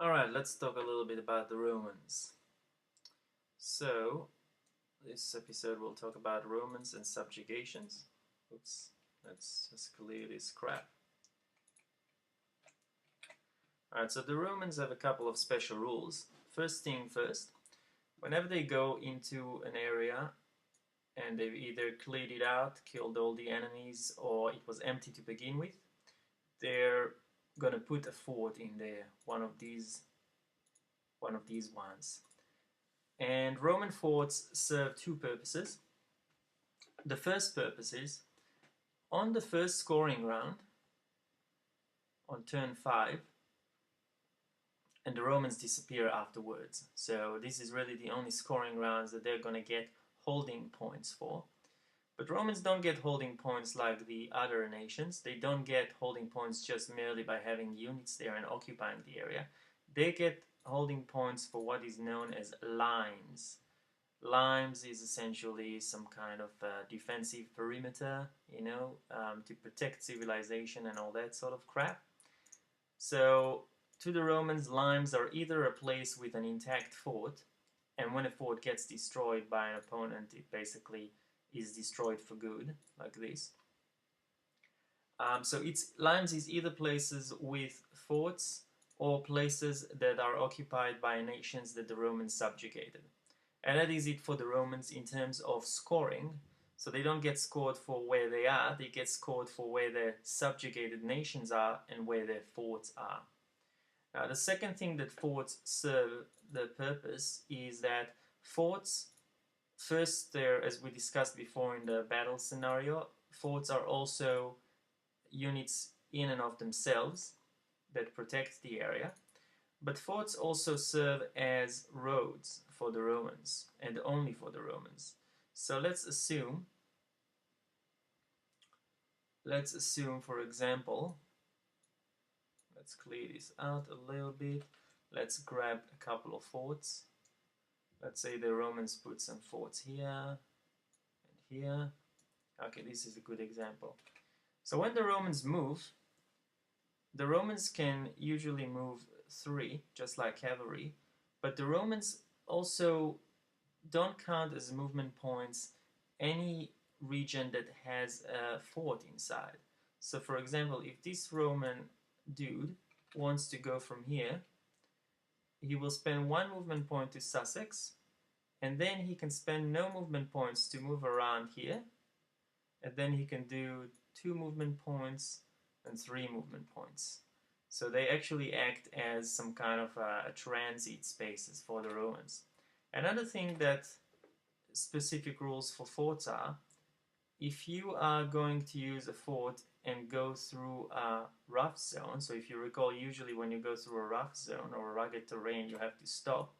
Alright, let's talk a little bit about the Romans. So, this episode will talk about Romans and subjugations. Oops, let's just clear this crap. Alright, so the Romans have a couple of special rules. First thing first, whenever they go into an area and they've either cleared it out, killed all the enemies, or it was empty to begin with, they're gonna put a fort in there, one of these ones. And Roman forts serve two purposes. The first purpose is, on the first scoring round, on turn 5, and the Romans disappear afterwards. So this is really the only scoring rounds that they're going to get holding points for. But Romans don't get holding points like the other nations. They don't get holding points just merely by having units there and occupying the area. They get holding points for what is known as limes. Limes is essentially some kind of defensive perimeter, to protect civilization and all that sort of crap. So to the Romans, limes are either a place with an intact fort, and when a fort gets destroyed by an opponent, it basically is destroyed for good, like this. So limes is either places with forts or places that are occupied by nations that the Romans subjugated. And that is it for the Romans in terms of scoring. So they don't get scored for where they are, they get scored for where their subjugated nations are and where their forts are. Now, the second thing that forts serve the purpose is that forts, first, as we discussed before in the battle scenario, forts are also units in and of themselves that protect the area. But forts also serve as roads for the Romans, and only for the Romans. So let's assume, for example, let's clear this out a little bit. Let's grab a couple of forts. Let's say the Romans put some forts here and here. Okay, this is a good example. So when the Romans move, the Romans can usually move 3, just like cavalry, but the Romans also don't count as movement points any region that has a fort inside. So for example, if this Roman dude wants to go from here, he will spend 1 movement point to Sussex, and then he can spend no movement points to move around here, and then he can do 2 movement points and 3 movement points. So they actually act as some kind of a transit spaces for the Romans. Another thing that specific rules for forts are, if you are going to use a fort and go through a rough zone, so if you recall, usually when you go through a rough zone or a rugged terrain, you have to stop.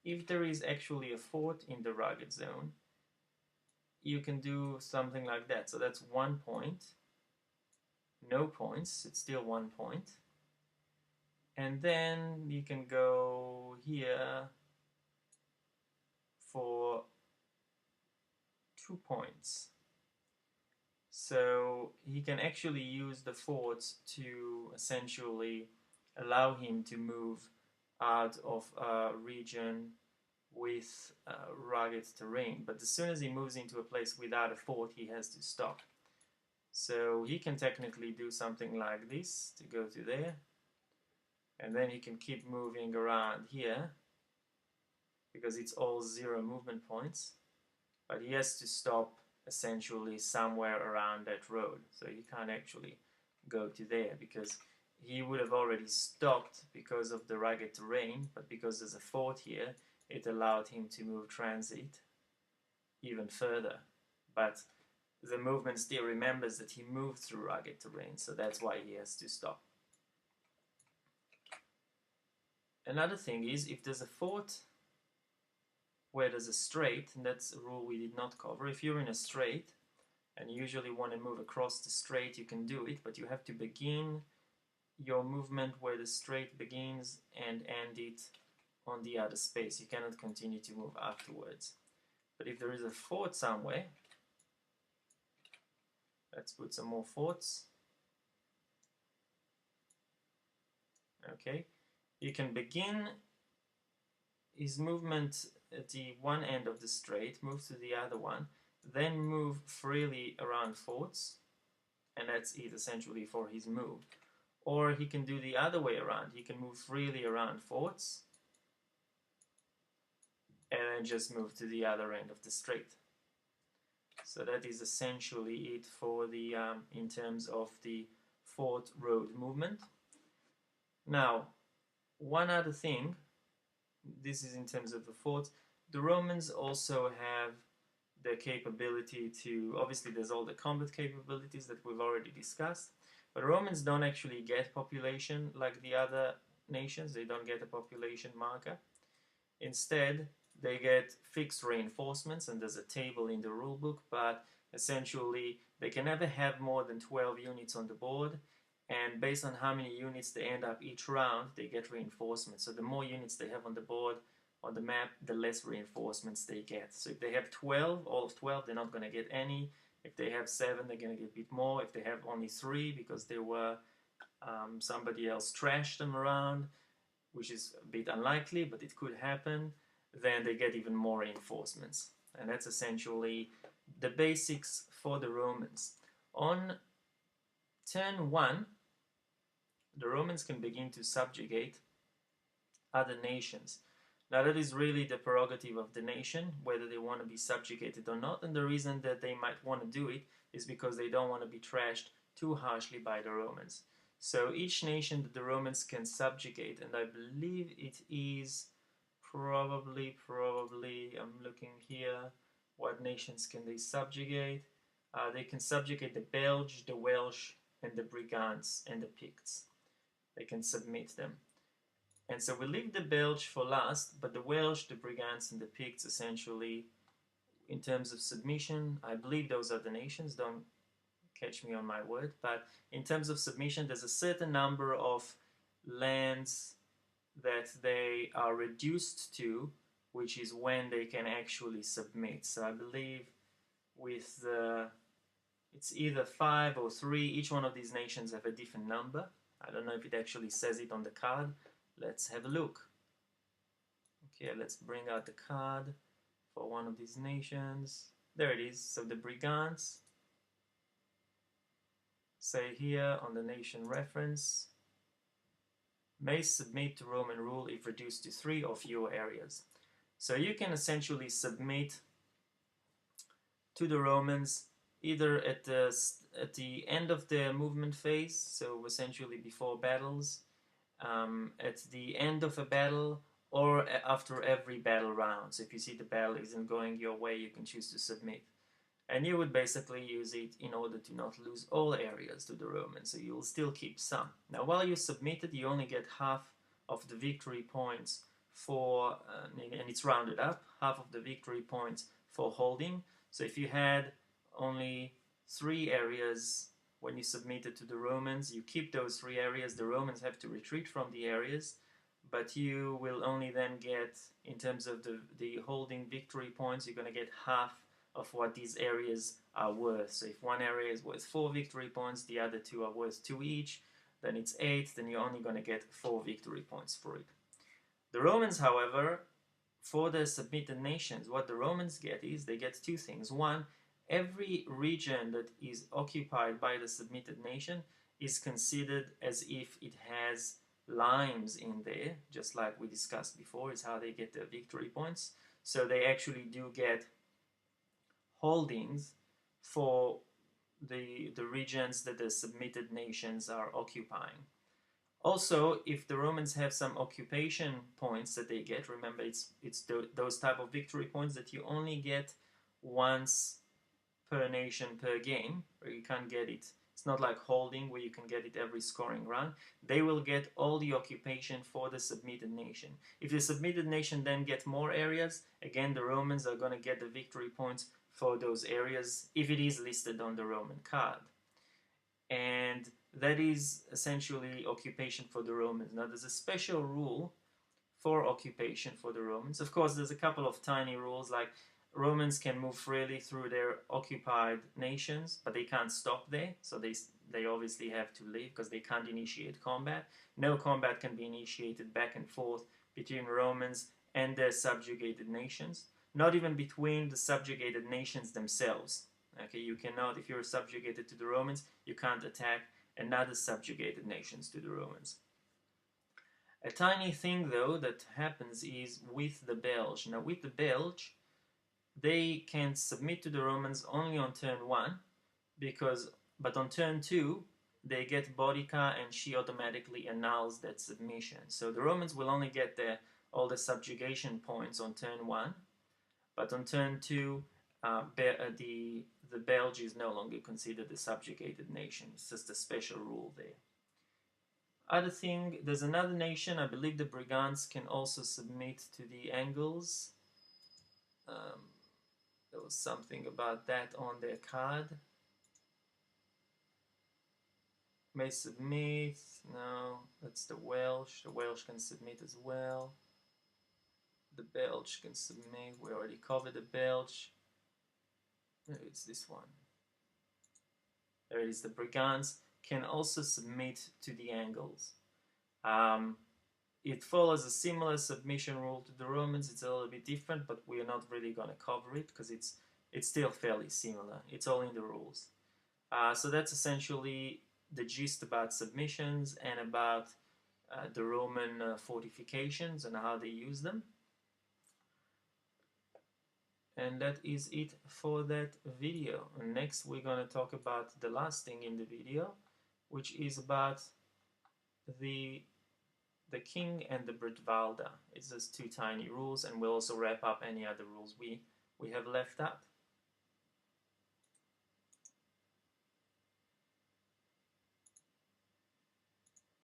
If there is actually a fort in the rugged zone, you can do something like that. So that's 1 point. No points, it's still 1 point. And then you can go here for 2 points. So he can actually use the forts to essentially allow him to move out of a region with rugged terrain. But as soon as he moves into a place without a fort, he has to stop. So he can technically do something like this to go to there, and then he can keep moving around here because it's all 0 movement points, but he has to stop essentially somewhere around that road. So he can't actually go to there because he would have already stopped because of the rugged terrain, but because there's a fort here, it allowed him to move transit even further. But the movement still remembers that he moved through rugged terrain, so that's why he has to stop. Another thing is, if there's a fort where there's a strait, and that's a rule we did not cover, if you're in a strait and you usually want to move across the strait, you can do it, but you have to begin your movement where the strait begins and end it on the other space. You cannot continue to move afterwards. But if there is a fort somewhere, let's put some more forts. Okay, you can begin his movement at the one end of the strait, move to the other one, then move freely around forts, and that's it essentially for his move. Or he can do the other way around. He can move freely around forts and then just move to the other end of the strait. So that is essentially it for the in terms of the fort road movement. Now, one other thing, this is in terms of the forts. The Romans also have the capability to, obviously there's all the combat capabilities that we've already discussed, but Romans don't actually get population like the other nations. They don't get a population marker. Instead, they get fixed reinforcements, and there's a table in the rulebook, but essentially they can never have more than 12 units on the board, and based on how many units they end up each round, they get reinforcements. So the more units they have on the board, on the map, the less reinforcements they get. So if they have 12, all of 12, they're not going to get any. If they have 7, they're going to get a bit more. If they have only 3, because they were somebody else trashed them around, which is a bit unlikely, but it could happen, then they get even more reinforcements. And that's essentially the basics for the Romans. On turn 1, the Romans can begin to subjugate other nations. Now that is really the prerogative of the nation, whether they want to be subjugated or not, and the reason that they might want to do it is because they don't want to be trashed too harshly by the Romans. So each nation that the Romans can subjugate, and I believe it is probably, I'm looking here, what nations can they subjugate? They can subjugate the Belge, the Welsh, and the Brigantes, and the Picts. They can submit them. And so we leave the Belge for last, but the Welsh, the Brigantes, and the Picts essentially, in terms of submission, I believe those are the nations, don't catch me on my word, but in terms of submission, there's a certain number of lands that they are reduced to, which is when they can actually submit. So I believe with the, it's either 5 or 3, each one of these nations have a different number. I don't know if it actually says it on the card. Let's have a look. Okay, let's bring out the card for one of these nations. There it is. So the Brigantes say here on the nation reference, may submit to Roman rule if reduced to 3 or fewer areas. So you can essentially submit to the Romans either at the end of the movement phase, so essentially before battles, at the end of a battle, or after every battle round. So if you see the battle isn't going your way, you can choose to submit. And you would basically use it in order to not lose all areas to the Romans, so you'll still keep some. Now, while you submitted, you only get half of the victory points for, and it's rounded up, half of the victory points for holding. So if you had only 3 areas when you submitted to the Romans, you keep those 3 areas. The Romans have to retreat from the areas, but you will only then get, in terms of the holding victory points, you're going to get half of what these areas are worth. So if one area is worth 4 victory points, the other 2 are worth 2 each, then it's 8, then you're only going to get 4 victory points for it. The Romans, however, for the submitted nations, what the Romans get is they get 2 things. One, every region that is occupied by the submitted nation is considered as if it has limes in there, just like we discussed before, is how they get their victory points. So they actually do get holdings for the regions that the submitted nations are occupying. Also, if the Romans have some occupation points that they get, remember it's those type of victory points that you only get once per nation per game, or you can't get it. It's not like holding where you can get it every scoring round. They will get all the occupation for the submitted nation. If the submitted nation then get more areas, again the Romans are going to get the victory points for those areas if it is listed on the Roman card. And that is essentially occupation for the Romans. Now there's a special rule for occupation for the Romans. Of course, there's a couple of tiny rules, like Romans can move freely through their occupied nations, but they can't stop there, so they obviously have to leave because they can't initiate combat. No combat can be initiated back and forth between Romans and their subjugated nations, not even between the subjugated nations themselves. Okay, you cannot, if you're subjugated to the Romans, you can't attack another subjugated nations to the Romans. A tiny thing though that happens is with the Belge. Now with the Belge, they can submit to the Romans only on turn 1, but on turn 2 they get Boudica and she automatically annuls that submission. So the Romans will only get all the subjugation points on turn 1, but on turn 2 the Belge is no longer considered a subjugated nation. It's just a special rule there. Other thing, there's another nation, I believe the Brigantes can also submit to the Angles. There was something about that on their card. May submit, no, that's the Welsh. The Welsh can submit as well. The Belge can submit, we already covered the Belge. Maybe it's this one. There it is, the Brigantes can also submit to the Angles. It follows a similar submission rule to the Romans. It's a little bit different, but we're not really going to cover it because it's still fairly similar. It's all in the rules. So that's essentially the gist about submissions and about the Roman fortifications and how they use them. And that is it for that video. And next we're going to talk about the last thing in the video, which is about the king and the Britvalda. It's just 2 tiny rules, and we'll also wrap up any other rules we have left out.